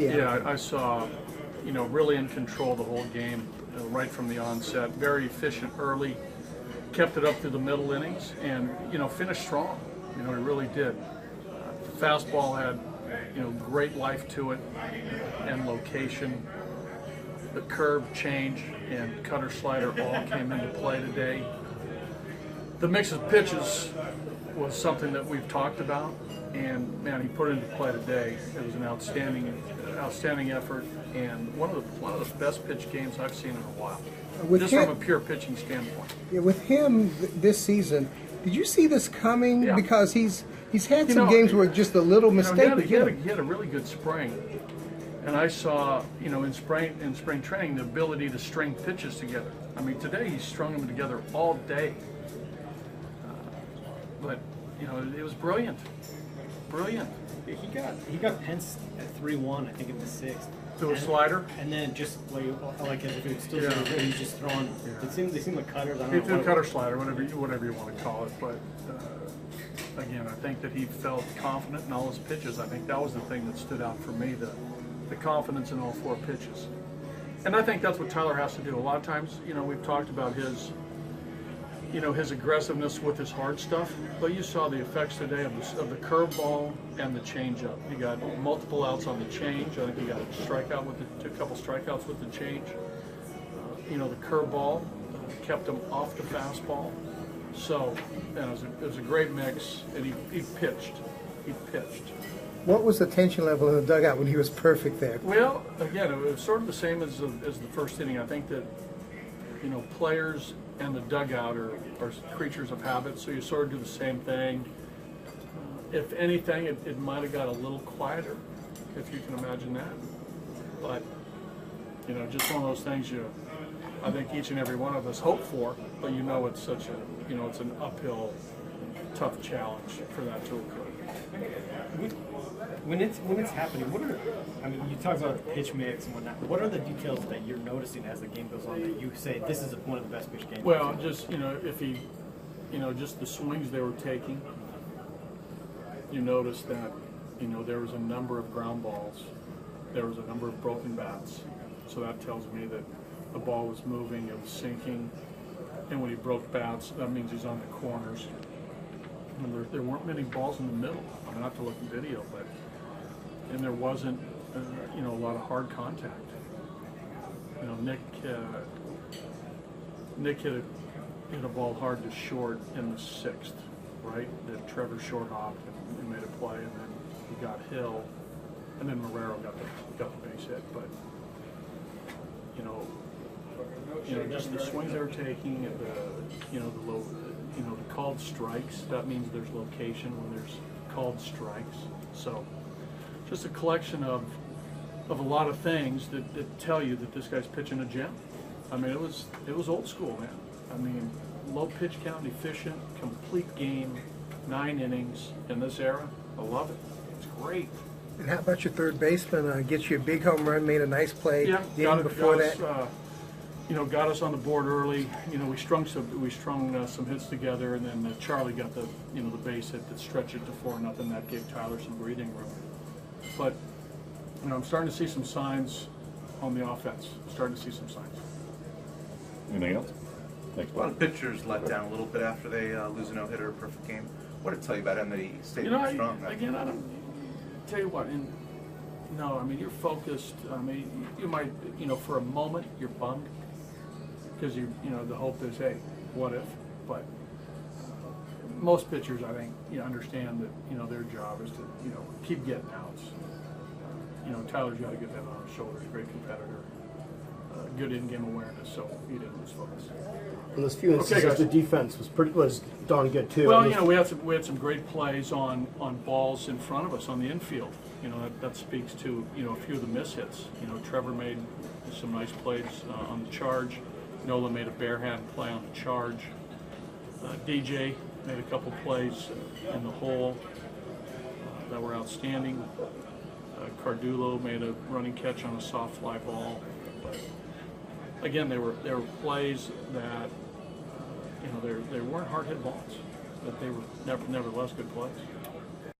Yeah, I saw, really in control the whole game, right from the onset. Very efficient early, kept it up through the middle innings, and finished strong. He really did. The fastball had, great life to it and location. The curve change and cutter slider all came into play today. The mix of pitches was something that we've talked about, and man, he put it into play today. It was an outstanding effort, and one of the best pitch games I've seen in a while. Just from a pure pitching standpoint. Yeah, with him this season, did you see this coming? Yeah. Because he's had some games where just a little mistake. He had a really good spring, and I saw in spring training the ability to string pitches together. I mean, today he strung them together all day. But it was brilliant. Brilliant. He got Pence at 3-1, I think, in the sixth. To a slider, and then just like if it was still he's just throwing. They seem like cutters. I don't he know. threw cutter slider, whatever you want to call it. But again, I think that he felt confident in all his pitches. I think that was the thing that stood out for me, the confidence in all four pitches. And I think that's what Tyler has to do. A lot of times, we've talked about his aggressiveness with his hard stuff, but you saw the effects today of the curveball and the changeup. He got multiple outs on the change. I think he got a couple strikeouts with the change. The curveball kept him off the fastball. So, it was a great mix, and he pitched. He pitched. What was the tension level in the dugout when he was perfect there? Well, again, it was sort of the same as the first inning. I think that players and the dugout are creatures of habit, so you sort of do the same thing. If anything, it might have got a little quieter, if you can imagine that. But, just one of those things I think each and every one of us hope for, but it's such it's an uphill, tough challenge for that to occur. When it's happening, you talk about the pitch mix and whatnot. What are the details that you're noticing as the game goes on that you say this is one of the best pitch games? Well, just if he, just the swings they were taking. You notice that there was a number of ground balls, there was a number of broken bats, so that tells me that the ball was moving, it was sinking, and when he broke bats, that means he's on the corners. And there weren't many balls in the middle. I mean, not to look at video, and there wasn't, a lot of hard contact. Nick hit a ball hard to short in the sixth, right? That Trevor short hopped and made a play, and then he got Hill, and then Marrero got the base hit. But just the swings they were taking, and the low. The called strikes, that means there's location when there's called strikes. So just a collection of a lot of things that tell you that this guy's pitching a gem. I mean, it was old school, man. I mean, low pitch count, efficient, complete game, 9 innings in this era. I love it. It's great. And how about your third baseman? Gets you a big home run, made a nice play. Yeah, got us on the board early. We strung some hits together, and then Charlie got the base hit that stretched it to 4-0. That gave Tyler some breathing room. But I'm starting to see some signs on the offense. Starting to see some signs. Anything else? Thanks, a lot of pitchers let down a little bit after they lose a no-hitter, perfect game. What did it tell you about him that he stayed strong? I don't tell you what. No, I mean, you're focused. I mean, you might, for a moment, you're bummed. Because the hope is, hey, what if? But most pitchers, I think, understand that their job is to keep getting outs. Tyler's got to get that on his shoulders. Great competitor, good in-game awareness, so he didn't lose focus. In those few instances, the defense was darn good too. Well, we had some great plays on balls in front of us on the infield. That speaks to a few of the mishits. Trevor made some nice plays on the charge. Nola made a bare hand play on the charge. DJ made a couple plays in the hole that were outstanding. Cardulo made a running catch on a soft fly ball. But again, they were plays that they weren't hard hit balls, but they were nevertheless good plays.